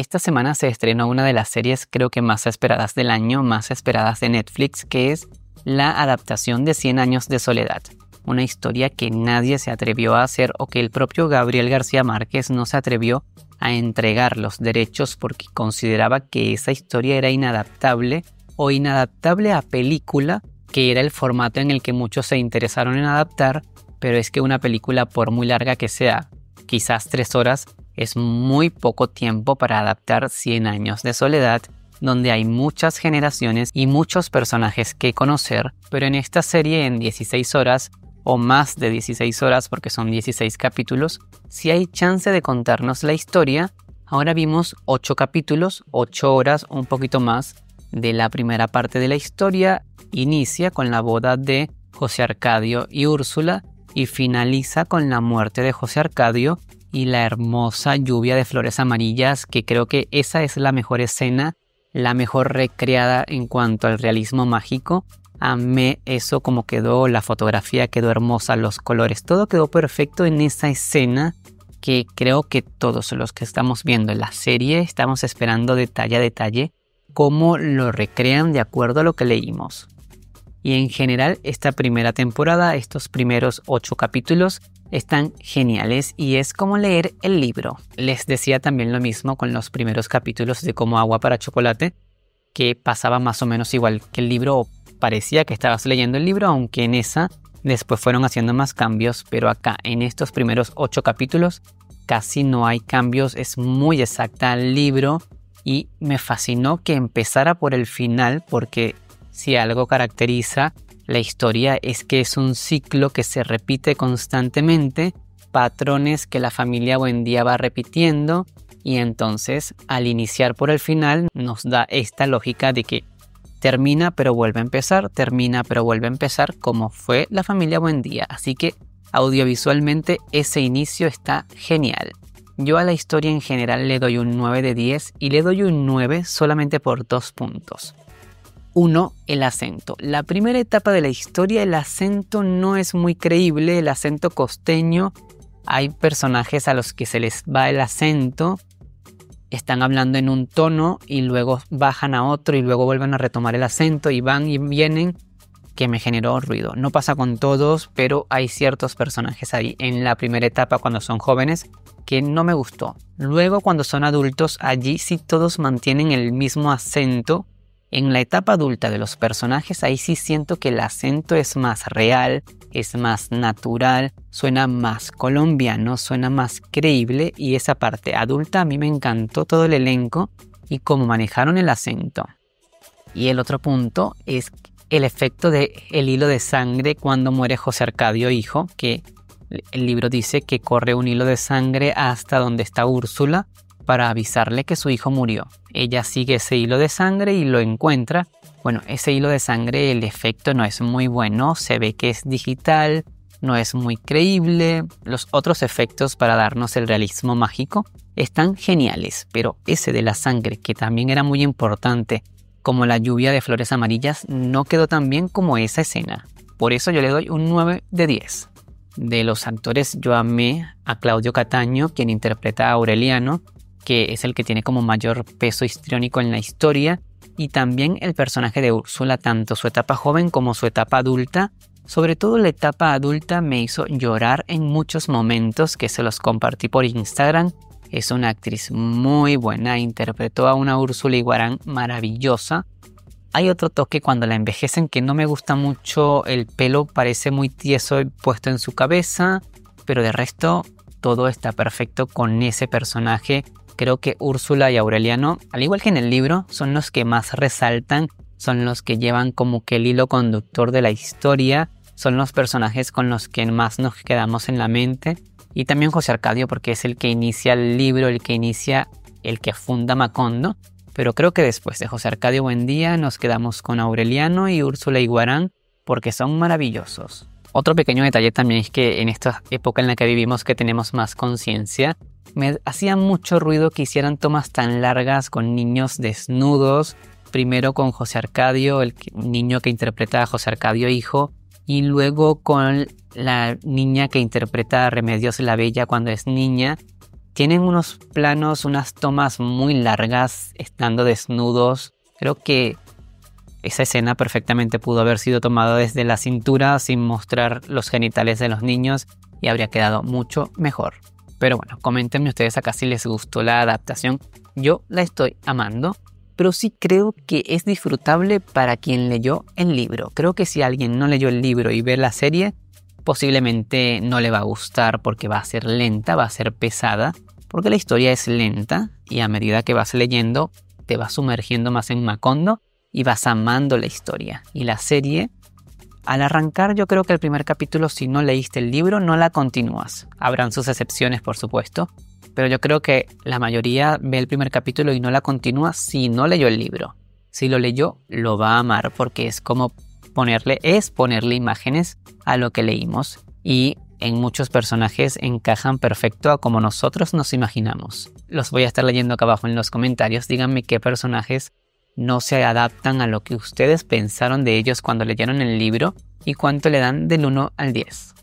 esta semana se estrenó una de las series creo que más esperadas del año, más esperadas de Netflix, que es la adaptación de 100 años de soledad. Una historia que nadie se atrevió a hacer o que el propio Gabriel García Márquez no se atrevió a entregar los derechos porque consideraba que esa historia era inadaptable o inadaptable a película, que era el formato en el que muchos se interesaron en adaptar, pero es que una película, por muy larga que sea, quizás 3 horas, es muy poco tiempo para adaptar 100 años de soledad, donde hay muchas generaciones y muchos personajes que conocer, pero en esta serie en 16 horas, o más de 16 horas porque son 16 capítulos, si hay chance de contarnos la historia. Ahora vimos 8 capítulos, 8 horas, un poquito más de la primera parte de la historia. Inicia con la boda de José Arcadio y Úrsula y finaliza con la muerte de José Arcadio y la hermosa lluvia de flores amarillas, que creo que esa es la mejor escena, la mejor recreada en cuanto al realismo mágico. Amé eso, como quedó, la fotografía quedó hermosa, los colores, todo quedó perfecto en esa escena que creo que todos los que estamos viendo la serie estamos esperando detalle a detalle cómo lo recrean de acuerdo a lo que leímos. Y en general esta primera temporada, estos primeros 8 capítulos están geniales y es como leer el libro. Les decía también lo mismo con los primeros capítulos de Como agua para chocolate, que pasaba más o menos igual que el libro, o parecía que estabas leyendo el libro, aunque en esa después fueron haciendo más cambios, pero acá en estos primeros 8 capítulos casi no hay cambios, es muy exacta al libro y me fascinó que empezara por el final, porque si algo caracteriza la historia es que es un ciclo que se repite constantemente, patrones que la familia Buendía va repitiendo, y entonces al iniciar por el final nos da esta lógica de que termina pero vuelve a empezar, termina pero vuelve a empezar, como fue la familia Buendía. Así que audiovisualmente ese inicio está genial. Yo a la historia en general le doy un 9 de 10 y le doy un 9 solamente por 2 puntos. 1. El acento. La primera etapa de la historia, el acento no es muy creíble, el acento costeño. Hay personajes a los que se les va el acento, están hablando en un tono y luego bajan a otro y luego vuelven a retomar el acento y van y vienen, que me generó ruido. No pasa con todos, pero hay ciertos personajes ahí en la primera etapa cuando son jóvenes que no me gustó. Luego cuando son adultos, allí sí todos mantienen el mismo acento. En la etapa adulta de los personajes, ahí sí siento que el acento es más real, es más natural, suena más colombiano, suena más creíble, y esa parte adulta a mí me encantó todo el elenco y cómo manejaron el acento. Y el otro punto es el efecto del hilo de sangre cuando muere José Arcadio hijo, que el libro dice que corre un hilo de sangre hasta donde está Úrsula para avisarle que su hijo murió. Ella sigue ese hilo de sangre y lo encuentra. Bueno, ese hilo de sangre, el efecto no es muy bueno, se ve que es digital, no es muy creíble. Los otros efectos para darnos el realismo mágico están geniales, pero ese de la sangre, que también era muy importante, como la lluvia de flores amarillas, no quedó tan bien como esa escena. Por eso yo le doy un 9 de 10. De los actores, yo amé a Claudio Cataño, quien interpreta a Aureliano, que es el que tiene como mayor peso histriónico en la historia, y también el personaje de Úrsula, tanto su etapa joven como su etapa adulta. Sobre todo la etapa adulta me hizo llorar en muchos momentos, que se los compartí por Instagram. Es una actriz muy buena, interpretó a una Úrsula Iguarán maravillosa. Hay otro toque cuando la envejecen que no me gusta mucho, el pelo parece muy tieso puesto en su cabeza, pero de resto todo está perfecto con ese personaje. Creo que Úrsula y Aureliano, al igual que en el libro, son los que más resaltan, son los que llevan como que el hilo conductor de la historia, son los personajes con los que más nos quedamos en la mente. Y también José Arcadio, porque es el que inicia el libro, el que funda Macondo. Pero creo que después de José Arcadio Buendía nos quedamos con Aureliano y Úrsula Iguarán, porque son maravillosos. Otro pequeño detalle también es que en esta época en la que vivimos, que tenemos más conciencia, me hacía mucho ruido que hicieran tomas tan largas con niños desnudos. Primero con José Arcadio, el niño que interpreta a José Arcadio hijo, y luego con la niña que interpreta a Remedios la Bella cuando es niña. Tienen unos planos, unas tomas muy largas, estando desnudos. Creo que esa escena perfectamente pudo haber sido tomada desde la cintura sin mostrar los genitales de los niños y habría quedado mucho mejor. Pero bueno, coméntenme ustedes acá si les gustó la adaptación. Yo la estoy amando, pero sí creo que es disfrutable para quien leyó el libro. Creo que si alguien no leyó el libro y ve la serie, posiblemente no le va a gustar porque va a ser lenta, va a ser pesada, porque la historia es lenta y a medida que vas leyendo te vas sumergiendo más en Macondo y vas amando la historia. Y la serie, al arrancar, yo creo que el primer capítulo, si no leíste el libro, no la continúas. Habrán sus excepciones, por supuesto, pero yo creo que la mayoría ve el primer capítulo y no la continúa si no leyó el libro. Si lo leyó, lo va a amar porque es como ponerle imágenes a lo que leímos y en muchos personajes encajan perfecto a como nosotros nos imaginamos. Los voy a estar leyendo acá abajo en los comentarios. Díganme qué personajes no se adaptan a lo que ustedes pensaron de ellos cuando leyeron el libro y cuánto le dan del 1 al 10.